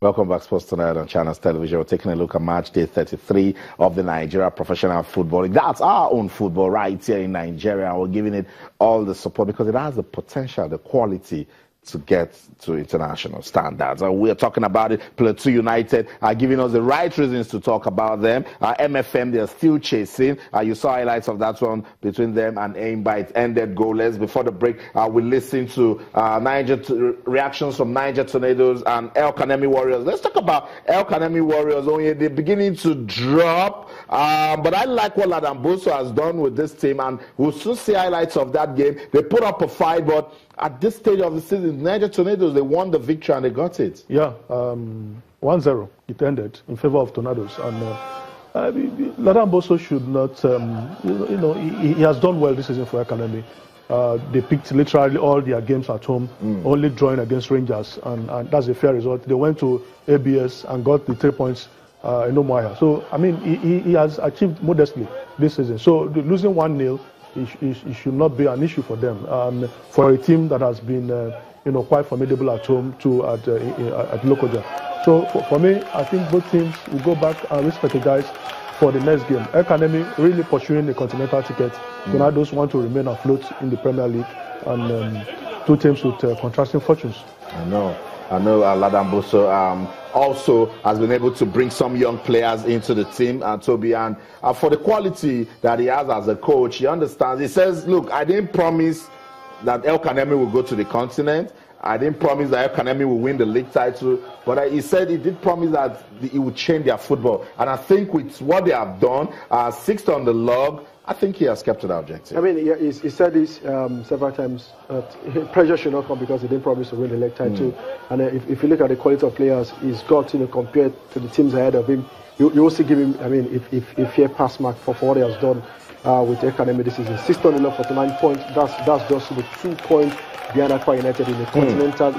Welcome back, Sports Tonight on Channels Television. We're taking a look at match day 33 of the Nigeria Professional Football League. That's our own football right here in Nigeria. We're giving it all the support because it has the potential, the quality to get to international standards. We're talking about it. Plateau United are giving us the right reasons to talk about them. MFM, they're still chasing. You saw highlights of that one between them and Aimba. It ended goalless. Before the break, we listened to reactions from Niger Tornadoes and El Kanemi Warriors. Let's talk about El Kanemi Warriors. Only they're beginning to drop. But I like what Ladamboso has done with this team, and we'll soon see highlights of that game. They put up a fight, but at this stage of the season, Niger Tornadoes, they won the victory and they got it. Yeah, 1-0. It ended in favor of Tornadoes. And Ladamboso should not, he has done well this season for Academy. They picked literally all their games at home, only drawing against Rangers, and that's a fair result. They went to ABS and got the 3 points in Umuahia. So, I mean, he has achieved modestly this season. So, losing 1-0, it should not be an issue for them. For a team that has been, quite formidable at home too at Lokoja. So for me, I think both teams will go back and re-strategize for the next game. Academy really pursuing the continental ticket. Tornadoes want to remain afloat in the Premier League, and two teams with contrasting fortunes. I know Ladamboso also has been able to bring some young players into the team, Toby, and for the quality that he has as a coach, he understands. He says, look, I didn't promise that El Kanemi will go to the continent. I didn't promise that El Kanemi will win the league title, but he said he did promise that he would change their football. And I think with what they have done, sixth on the log, I think he has kept to the objective. I mean, he said this several times. Pressure should not come because he didn't promise to win the league title. And if you look at the quality of players he's got, compared to the teams ahead of him, you also give him, I mean, if he pass mark for what he has done with the Academy this season. 6 on the log, 49 points. That's just the 2 points behind Aqua United in the continental,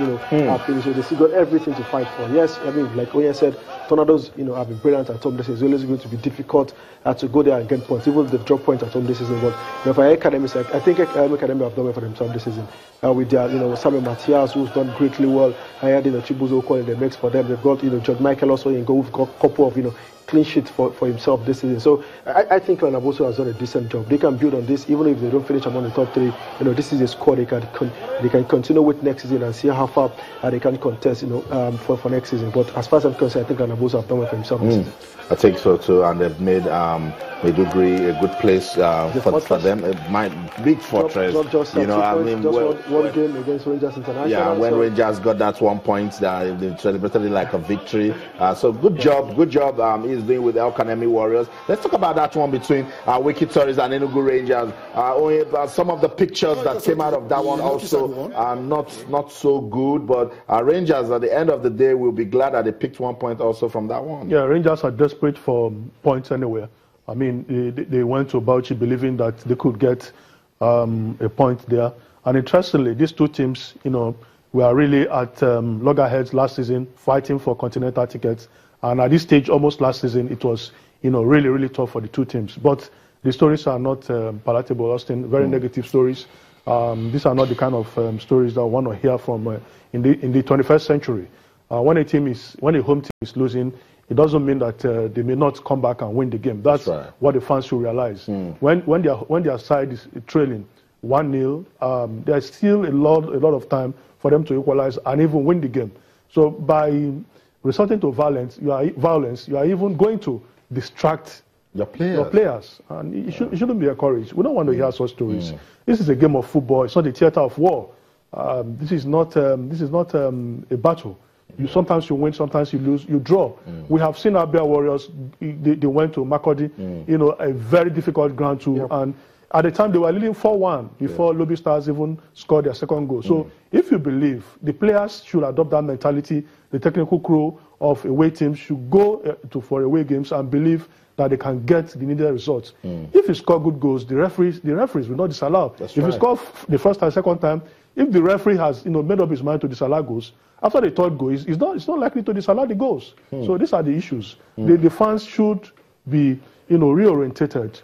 finish. So they still got everything to fight for. Yes, I mean, like Oyen said, Tornadoes, have been brilliant at home this season. It's always going to be difficult to go there and get points, even if they've dropped points at home this season. But for Academy, I think Academy have done well for themselves this season. With their, Samuel Matias, who's done greatly well. I had, Chibuzo in the mix for them. They've got, George Michael also in goal. We've got a couple of, clean sheet for himself this season. So I think Ladamboso has done a decent job. They can build on this, even if they don't finish among the top 3. This is a squad they can continue with next season and see how far they can contest, for next season. But as far as I'm concerned, I think Ladamboso have done well for himself this season. I think so too, and they've made Maiduguri a good place for them. A big fortress. Not just one game against Rangers International. Yeah, when Rangers got that 1 point, they celebrated it like a victory. So good job he's doing with the El Kanemi Warriors. Let's talk about that one between Wiki Tories and Enugu Rangers. Some of the pictures that came out of that one also are not so good, but Rangers at the end of the day will be glad that they picked 1 point also from that one. Yeah, Rangers are desperate for points anywhere. I mean, they went to Bauchi believing that they could get a point there. And interestingly, these two teams, were really at loggerheads last season, fighting for continental tickets. And at this stage, almost last season, it was, really, really tough for the two teams. But the stories are not palatable, Austin. Very negative stories. These are not the kind of stories that one will hear from in the 21st century. When a home team is losing, it doesn't mean that they may not come back and win the game. That's right. What the fans should realize. When their side is trailing 1-0, there's still a lot of time for them to equalize and even win the game. So by resorting to violence, you are even going to distract your players. And it shouldn't be encouraged. We don't want to hear such stories. This is a game of football. It's not a theater of war. This is not a battle. Sometimes you win, sometimes you lose, you draw. We have seen our Abia Warriors, they went to Makurdi, a very difficult ground too. And at the time, they were leading 4-1 before Lobby Stars even scored their second goal. So if you believe, the players should adopt that mentality. The technical crew of away teams should go for away games and believe that they can get the needed results. If you score good goals, the referees will not disallow. If you score the first and second time, if the referee has made up his mind to disallow goals, after the third goal, it's not likely to disallow the goals. So these are the issues. The fans should be reorientated,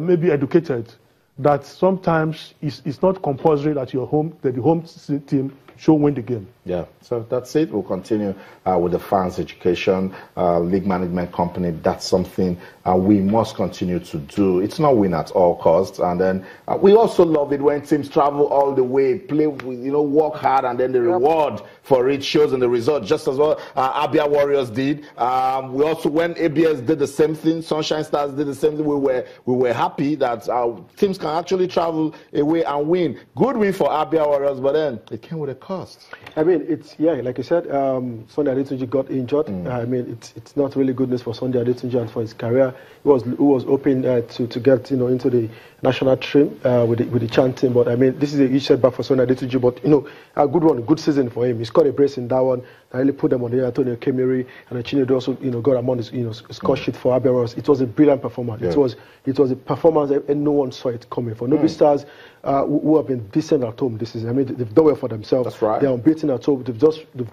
maybe educated that sometimes it's not compulsory that the home team should win the game. Yeah, so that's it. We'll continue with the fans' education, league management company. That's something we must continue to do. It's not win at all costs. And then we also love it when teams travel all the way, play, work hard, and then the reward for it shows in the result, just as well Abia Warriors did. We also, when ABS did the same thing, Sunshine Stars did the same thing, we were happy that our teams can actually travel away and win. Good win for Abia Warriors, but then it came with a cost. I mean, like you said, Sunday Adetunji got injured. I mean, it's not really good news for Sunday Adetunji and for his career. He was hoping to get into the national team with the chanting, but I mean, this is a huge setback for Sunday Adetunji. But a good one, good season for him. He scored a brace in that one. I really put them on the air. Antonio Kemiri and Chinedu also got among his score sheet for Abia Warriors. It was a brilliant performance. Yeah. It was a performance and no one saw it coming. For Nobi Stars, who have been decent at home this season. I mean, they've done well for themselves. That's right. They're unbeaten at home. They've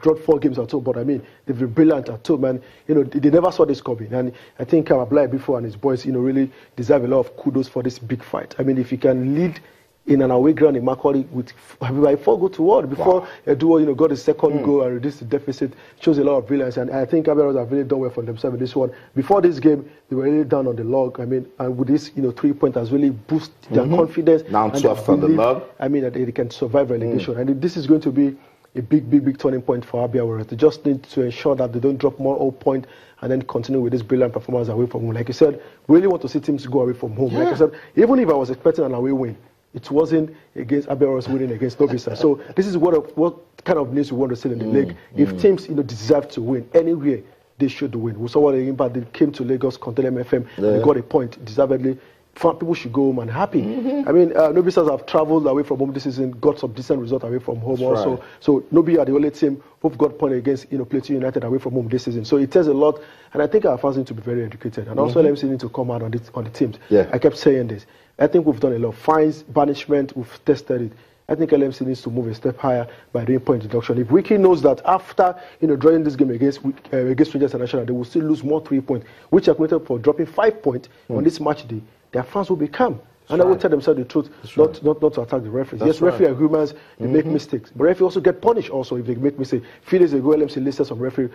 drawn 4 games at home, but I mean, they've been brilliant at home. And they never saw this coming. And I think Ablai before and his boys, really deserve a lot of kudos for this big fight. I mean, if you can lead in an away ground in Macaulay with 4-1 before Eduo, got his second goal and reduced the deficit, shows a lot of brilliance. And I think Aberos have really done well for themselves in this one. Before this game, they were really down on the log. I mean, and with this 3-point has really boosted their confidence. Now 12th on the log. I mean, that they can survive relegation. And this is going to be a big turning point for Abia Warriors. They just need to ensure that they don't drop more old point and then continue with this brilliant performance away from home. Like you said, we really want to see teams go away from home. Yeah. Like I said, even if I was expecting an away win, it wasn't against Abia Warriors winning against Nobi Stars. So this is what kind of news we want to see in the league. If teams deserve to win anywhere, they should win. We saw what the impact they came to Lagos, Contele MFM, they got a point deservedly. People should go home and happy. I mean, Nobi Stars have travelled away from home this season, got some decent results away from home. That's also. Right. So Nobi are the only team who've got point against Plateau United away from home this season. So it tells a lot, and I think our fans need to be very educated. And also LMC need to come out on the teams. Yeah. I kept saying this. I think we've done a lot. Fines, banishment, we've tested it. I think LMC needs to move a step higher by doing point deduction. If Wiki knows that after drawing this game against Rangers International, they will still lose more 3 points, which are committed for dropping 5 points on this match day, their fans will be calm. And I will tell themselves the truth, not to attack the referees. Yes, referee are humans, they make mistakes. But referee also get punished also if they make mistakes. A few days ago, LMC listed some referee,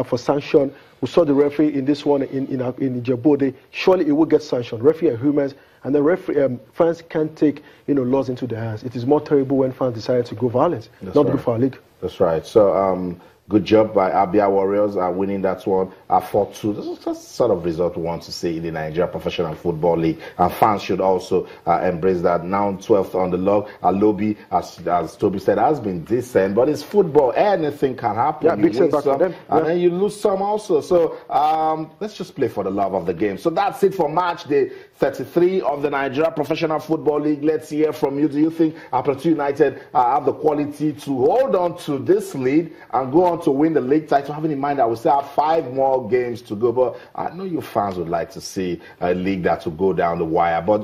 for sanction. We saw the referee in this one in Ijebode. Surely it will get sanctioned. Referee are humans, and the fans can't take laws into their hands. It is more terrible when fans decide to go violent, not good for our league. That's right. So good job by Abia Warriors winning that one 4-2. This is the sort of result we want to see in the Nigeria Professional Football League. And fans should also embrace that. Now 12th on the log. Alobi, as Toby said, has been decent. But it's football. Anything can happen. Yeah, big setback for them. And then you lose some also. So let's just play for the love of the game. So that's it for match day 33 of the Nigeria Professional Football League. Let's hear from you. Do you think Plateau United have the quality to hold on to this lead and go on to win the league title? Having in mind that we still have 5 more games to go, but I know you fans would like to see a league that will go down the wire. But